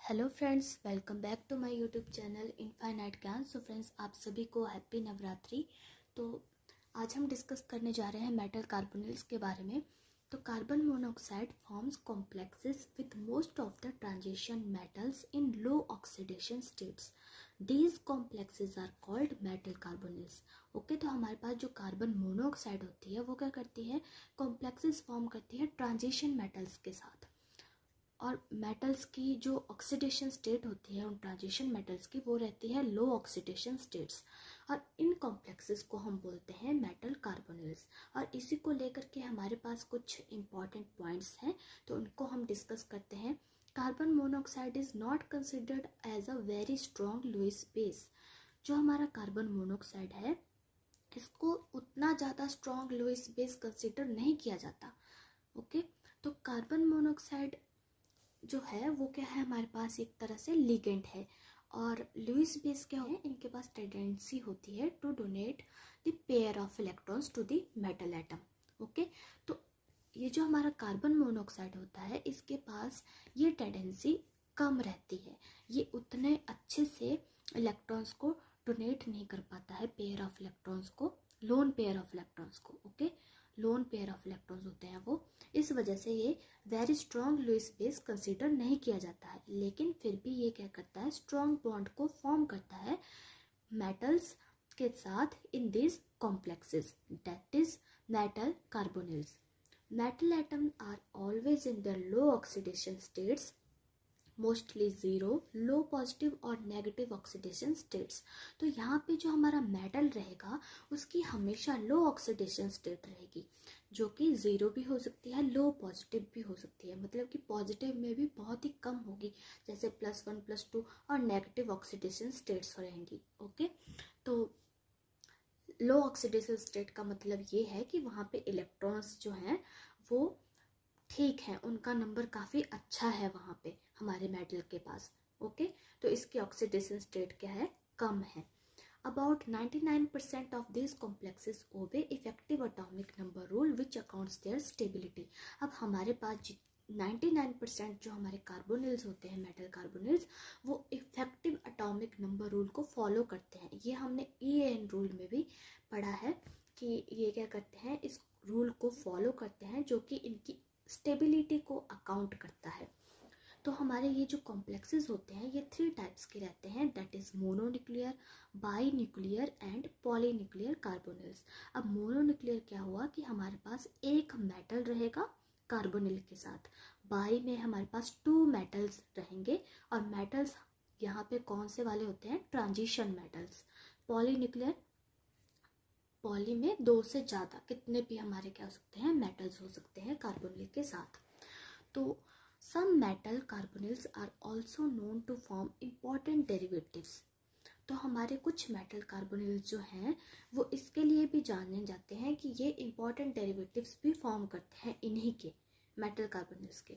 Hello friends, welcome back to my YouTube channel infinite Gyan. So friends, आप सभी को happy Navratri. तो आज हम डिस्कस करने जा रहे हैं मेटल कार्बोनिल्स के बारे में। तो carbon monoxide forms complexes with most of the transition metals in low oxidation states. These complexes are called metal carbonyls. Okay, तो हमारे पास जो कार्बन मोनोऑक्साइड होती है वो क्या करती है, कॉम्प्लेक्सेस फॉर्म करती है ट्रांजिशन मेटल्स के साथ। और मेटल्स की जो ऑक्सीडेशन स्टेट होती है उन ट्रांजिशन मेटल्स की, वो रहती है लो ऑक्सीडेशन स्टेट्स। और इन कॉम्प्लेक्सेस को हम बोलते हैं मेटल कार्बोनिल्स। और इसी को लेकर के हमारे पास कुछ इंपॉर्टेंट पॉइंट्स हैं, तो उनको हम डिस्कस करते हैं। Carbon monoxide is not considered as a very strong Lewis base. जो हमारा कार्बन मोनोऑक्साइड है इसको उतना ज़्यादा स्ट्रॉन्ग लुईस बेस कंसिडर नहीं किया जाता। ओके, तो कार्बन मोनोऑक्साइड जो है वो क्या है, हमारे पास एक तरह से लिगेंड है। और लुईस बेस क्या है, इनके पास टेंडेंसी होती है to donate the pair of electrons to the metal atom. Okay, तो ये जो हमारा कार्बन मोनोऑक्साइड होता है इसके पास ये टेंडेंसी कम रहती है। ये उतने अच्छे से इलेक्ट्रॉन्स को डोनेट नहीं कर पाता है, पेयर ऑफ इलेक्ट्रॉन्स को, लोन पेयर ऑफ इलेक्ट्रॉन्स को। Okay, lone pair of electrons होते हैं वो, इस वजह से ये very strong Lewis base consider नहीं किया जाता है। लेकिन फिर भी ये क्या करता है, स्ट्रॉन्ग बॉन्ड को फॉर्म करता है मेटल्स के साथ in this complexes, that is metal carbonyls. Metal atom are always in the low oxidation states, mostly zero, low positive और नेगेटिव ऑक्सीडेशन स्टेट्स। तो यहाँ पे जो हमारा मेटल रहेगा उसकी हमेशा लो ऑक्सीडेशन स्टेट रहेगी, जो कि ज़ीरो भी हो सकती है, लो पॉजिटिव भी हो सकती है। मतलब कि पॉजिटिव में भी बहुत ही कम होगी, जैसे +1 +2, और नेगेटिव ऑक्सीडेशन स्टेट्स रहेंगी। ओके, तो लो ऑक्सीडेशन स्टेट का मतलब ये है कि वहाँ पे इलेक्ट्रॉन्स जो हैं वो ठीक है, उनका नंबर काफ़ी अच्छा है वहाँ पे हमारे मेटल के पास। ओके, तो इसकी ऑक्सीडेशन स्टेट क्या है, कम है। About 99% of this complexes obey effective atomic number rule which accounts their stability. अब हमारे पास 99% जो हमारे कार्बोनिल्स होते हैं, मेटल कार्बोनिल्स, वो इफेक्टिव एटॉमिक नंबर रूल को फॉलो करते हैं। ये हमने EAN रूल में भी पढ़ा है कि ये क्या करते हैं, इस रूल को फॉलो करते हैं, जो कि इनकी स्टेबिलिटी को अकाउंट करता है। तो हमारे ये जो कॉम्प्लेक्सेस होते हैं ये 3 टाइप्स के रहते हैं, that is mononuclear, binuclear and polynuclear carbonyls. अब मोनोन्यूक्लियर क्या हुआ कि हमारे पास एक मेटल रहेगा कार्बोनिल के साथ, बाई में हमारे पास 2 मेटल्स रहेंगे। और मेटल्स यहाँ पे कौन से वाले होते हैं, ट्रांजिशन मेटल्स। पॉलीन्यूक्लियर, पॉली में 2 से ज़्यादा, कितने भी हमारे क्या हो सकते हैं, मेटल्स हो सकते हैं कार्बोनिल के साथ। तो some metal carbonyls are also known to form important derivatives. तो हमारे कुछ मेटल कार्बोनिल्स जो हैं वो इसके लिए भी जाने जाते हैं कि ये इम्पॉर्टेंट डेरिवेटिव्स भी फॉर्म करते हैं इन्हीं के, मेटल कार्बोनिल्स के।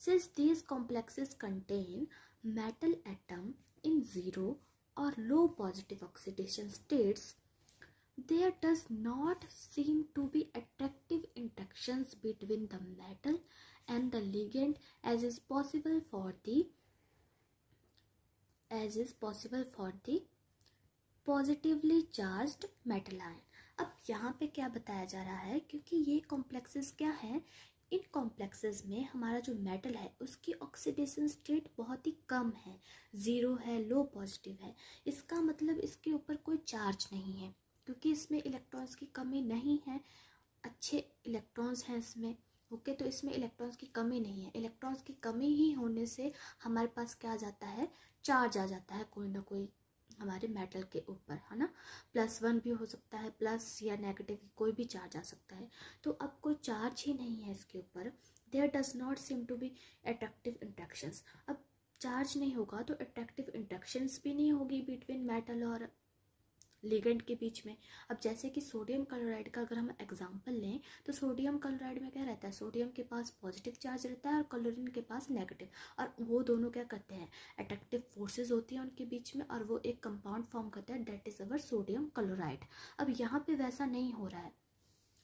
Since these complexes contain metal atom in zero और low positive oxidation states, there does not seem to be attractive interactions between the metal and the ligand as is possible for the positively charged metal ion। अब यहाँ पे क्या बताया जा रहा है, क्योंकि ये कॉम्प्लेक्सेस क्या है, इन कॉम्प्लेक्सेस में हमारा जो मेटल है उसकी ऑक्सीडेशन स्टेट बहुत ही कम है, ज़ीरो है, लो पॉजिटिव है। इसका मतलब इसके ऊपर कोई चार्ज नहीं है, क्योंकि इसमें इलेक्ट्रॉन्स की कमी नहीं है, अच्छे इलेक्ट्रॉन्स हैं इसमें। ओके, तो इसमें इलेक्ट्रॉन्स की कमी नहीं है। इलेक्ट्रॉन्स की कमी ही होने से हमारे पास क्या आ जाता है, चार्ज आ जाता है कोई ना कोई हमारे मेटल के ऊपर, है ना। +1 भी हो सकता है, प्लस या नेगेटिव कोई भी चार्ज आ सकता है। तो अब कोई चार्ज ही नहीं है इसके ऊपर, there does not seem to be attractive interactions. अब चार्ज नहीं होगा तो अट्रैक्टिव इंट्रैक्शंस भी नहीं होगी बिटवीन मेटल और लिगेंड के बीच में। अब जैसे कि सोडियम क्लोराइड का अगर हम एग्जांपल लें तो सोडियम क्लोराइड में क्या रहता है, सोडियम के पास पॉजिटिव चार्ज रहता है और क्लोरीन के पास नेगेटिव, और वो दोनों क्या करते हैं, अट्रैक्टिव फोर्सेस होती हैं उनके बीच में, और वो एक कंपाउंड फॉर्म करता है, that is our sodium chloride. अब यहाँ पे वैसा नहीं हो रहा है,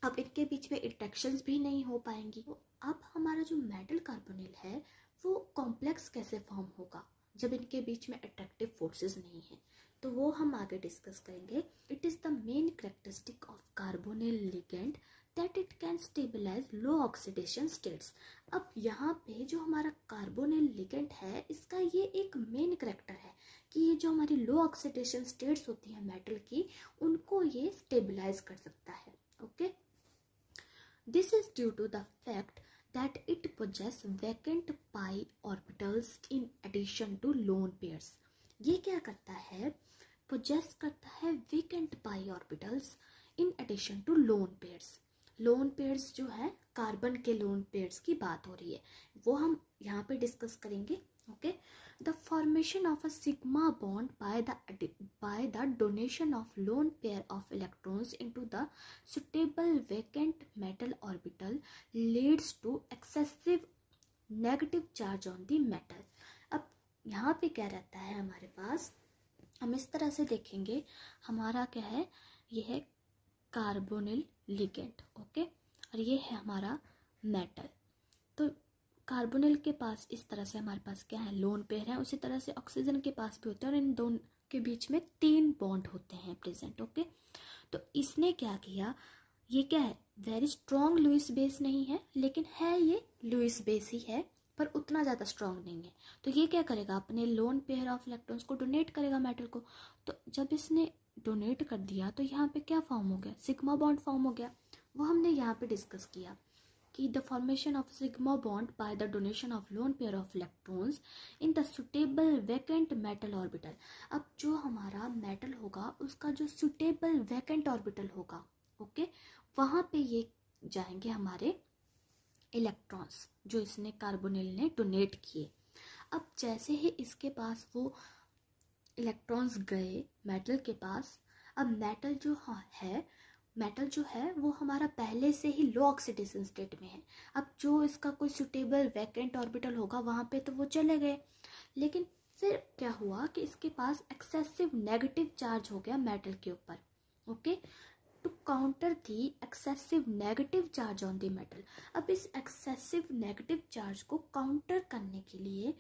अब इनके बीच में इंट्रैक्शंस भी नहीं हो पाएंगी। तो अब हमारा जो मेटल कार्बोनिल है वो कॉम्प्लेक्स कैसे फॉर्म होगा, जब इनके बीच में अट्रैक्टिव फोर्सेस नहीं है, तो वो हम आगे डिस्कस करेंगे। It is the main characteristic of carbonyl ligand that it can stabilise low oxidation states. अब यहाँ पे जो हमारा कार्बोनिल लिगेंड है, इसका ये एक मेन करेक्टर है कि ये जो हमारी लो ऑक्सीडेशन स्टेट्स होती हैं मेटल की, उनको ये स्टेबलाइज कर सकता है। Okay, this is due to the fact that it possess vacant pi orbitals in addition to lone pairs। ये क्या करता है, possess करता है vacant pi orbitals in addition to lone pairs। Lone pairs जो है, कार्बन के लोन पेयर्स की बात हो रही है, वो हम यहाँ पे डिस्कस करेंगे। Okay, the formation of a sigma bond by the donation of lone pair of electrons into the suitable vacant metal orbital leads to excessive negative charge on the metal। अब यहाँ पे क्या रहता है हमारे पास, हम इस तरह से देखेंगे, हमारा क्या है, ये है कार्बोनिल लिगेंड। ओके, और ये है हमारा मेटल। तो कार्बोनिल के पास इस तरह से हमारे पास क्या है, लोन पेयर है। उसी तरह से ऑक्सीजन के पास भी होते हैं, और इन दोनों के बीच में 3 बॉन्ड होते हैं प्रेजेंट। ओके, तो इसने क्या किया, ये क्या है, वेरी स्ट्रॉन्ग लुईस बेस नहीं है, लेकिन है ये लुईस बेस ही है, पर उतना ज़्यादा स्ट्रॉन्ग नहीं है। तो ये क्या करेगा, अपने लोन पेयर ऑफ इलेक्ट्रॉन्स को डोनेट करेगा मेटल को। तो जब इसने डोनेट कर दिया, तो यहाँ पे क्या फॉर्म हो गया, सिग्मा बॉन्ड फॉर्म हो गया। वो हमने यहाँ पे डिस्कस किया कि the formation of sigma bond by the donation of loan pair of electrons in the suitable vacant metal orbital. अब जो हमारा मेटल होगा, उसका जो सुटेबल वैकेंट ऑर्बिटल होगा, ओके, वहाँ पे ये जाएंगे हमारे इलेक्ट्रॉन्स जो इसने कार्बोनिल ने डोनेट किए। अब जैसे ही इसके पास वो इलेक्ट्रॉन्स गए मेटल के पास, अब मेटल जो है वो हमारा पहले से ही लो ऑक्सीडेशन स्टेट में है। अब जो इसका कोई सुटेबल वैकेंट ऑर्बिटल होगा, वहाँ पे तो वो चले गए, लेकिन फिर क्या हुआ कि इसके पास एक्सेसिव नेगेटिव चार्ज हो गया मेटल के ऊपर। Okay, to counter the excessive negative charge on the metal. अब इस एक्सेसिव नेगेटिव चार्ज को काउंटर करने के लिए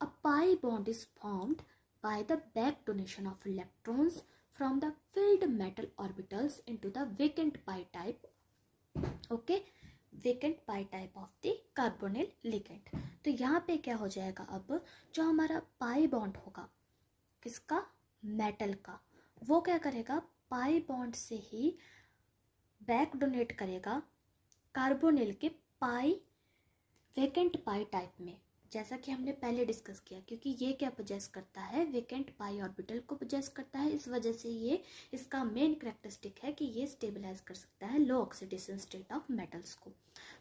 a pi bond is formed by the back donation of electrons from the filled metal orbitals into the vacant pi type, okay, vacant pi type of the carbonyl ligand। तो यहाँ पे क्या हो जाएगा, अब जो हमारा पाई बॉन्ड होगा किसका, मेटल का, वो क्या करेगा, पाई बॉन्ड से ही बैक डोनेट करेगा कार्बोनिल के पाई वैकेंट पाई टाइप में, जैसा कि हमने पहले डिस्कस किया। क्योंकि ये क्या पोजेस करता है, वैकेंट पाई ऑर्बिटल को पोजेस करता है, इस वजह से ये इसका मेन कैरेक्टरिस्टिक है कि ये स्टेबलाइज कर सकता है लो ऑक्सीडेशन स्टेट ऑफ मेटल्स को।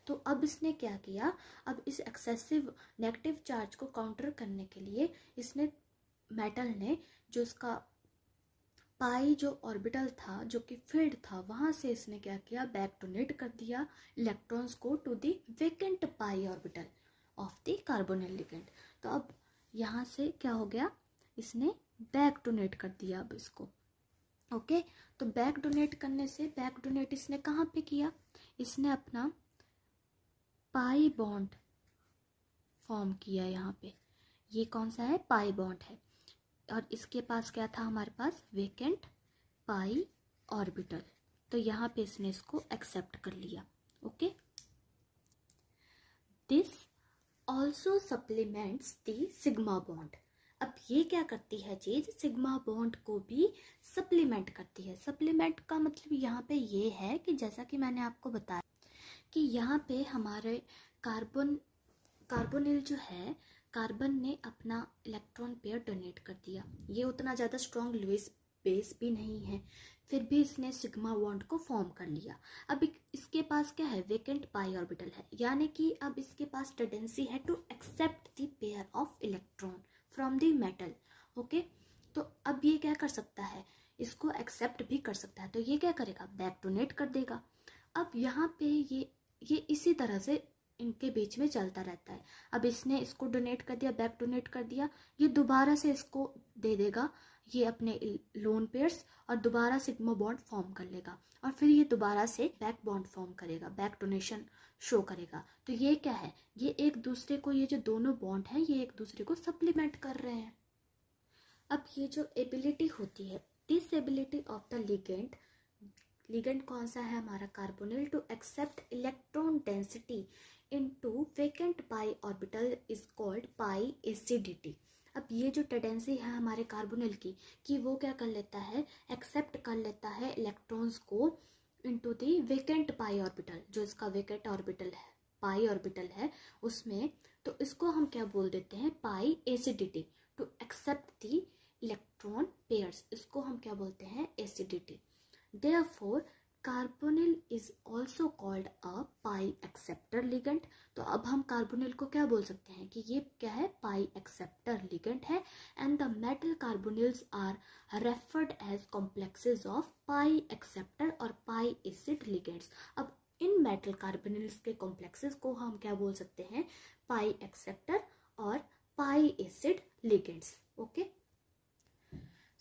तो अब इसने क्या किया, अब इस एक्सेसिव नेगेटिव चार्ज को काउंटर करने के लिए इसने मेटल ने जो इसका पाई जो ऑर्बिटल था, जो कि फील्ड था, वहां से इसने क्या किया, बैक डोनेट कर दिया इलेक्ट्रॉन्स को to the vacant pi orbital of the carbonyl ligand. तो अब यहाँ से क्या हो गया, इसने बैक डोनेट कर दिया अब इसको। ओके, तो बैक डोनेट करने से, बैक डोनेट इसने कहाँ पे किया, इसने अपना पाई बॉन्ड फॉर्म किया यहाँ पे। ये कौन सा है, पाई बॉन्ड है, और इसके पास क्या था, हमारे पास वैकेंट पाई ऑर्बिटल। तो यहाँ पे इसने इसको एक्सेप्ट कर लिया। Okay, this also supplements the sigma bond. अब ये क्या करती है चीज, सिग्मा बॉन्ड को भी सप्लीमेंट करती है। सप्लीमेंट का मतलब यहाँ पे ये है कि जैसा कि मैंने आपको बताया कि यहाँ पे हमारे कार्बोनिल जो है, कार्बन ने अपना इलेक्ट्रॉन पेयर डोनेट कर दिया। ये उतना ज़्यादा स्ट्रॉन्ग लुईस बेस भी नहीं है, फिर भी इसने सिग्मा बॉन्ड को फॉर्म कर लिया। अब इसके पास क्या है, वैकेंट पाई ऑर्बिटल है, यानी कि अब इसके पास टेंडेंसी है to accept the pair of electron from the metal. Okay, तो अब ये क्या कर सकता है, इसको एक्सेप्ट भी कर सकता है। तो ये क्या करेगा, बैक डोनेट कर देगा। अब यहाँ पे ये इसी तरह से इनके बीच में चलता रहता है। अब इसने इसको डोनेट कर दिया, बैक डोनेट कर दिया, ये दोबारा से इसको दे देगा ये अपने लोन पेयर्स, और दोबारा सिग्मा बॉन्ड फॉर्म कर लेगा, और फिर ये दोबारा से बैक बॉन्ड फॉर्म करेगा, बैक डोनेशन शो करेगा। तो ये क्या है, ये एक दूसरे को, ये जो दोनों बॉन्ड हैं ये एक दूसरे को सप्लीमेंट कर रहे हैं। अब ये जो एबिलिटी होती है, this ability of the ligand, ligand कौन सा है हमारा carbonyl, to accept electron density into vacant pi orbital is called pi acidity. अब ये जो टेंडेंसी है हमारे कार्बोनिल की कि वो क्या कर लेता है, एक्सेप्ट कर लेता है इलेक्ट्रॉन्स को into the vacant pi orbital, जो इसका वेकेंट ऑर्बिटल है, पाई ऑर्बिटल है उसमें, तो इसको हम क्या बोल देते हैं, pi acidity. To accept the electron pairs, इसको हम क्या बोलते हैं, acidity. Therefore, carbonyl is also called a pi acceptor ligand। तो अब हम कार्बोनिल को क्या बोल सकते हैं कि ये क्या है, पाई एक्सेप्टर लिगेंड है। And the metal carbonyls are referred as complexes of pi acceptor और पाई एसिड लिगेंड्स। अब इन मेटल कार्बोनिल्स के कॉम्प्लेक्सेस को हम क्या बोल सकते हैं, पाई एक्सेप्टर और pi acid ligands. Okay,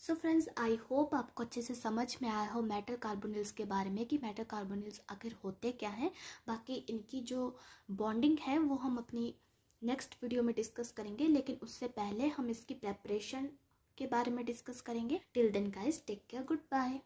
so friends, I hope आपको अच्छे से समझ में आया हो मेटल कार्बोनिल्स के बारे में कि मेटल कार्बोनिल्स आखिर होते क्या हैं। बाकी इनकी जो बॉन्डिंग है वो हम अपनी नेक्स्ट वीडियो में डिस्कस करेंगे, लेकिन उससे पहले हम इसकी प्रेपरेशन के बारे में डिस्कस करेंगे। Till then guys, take care, good bye.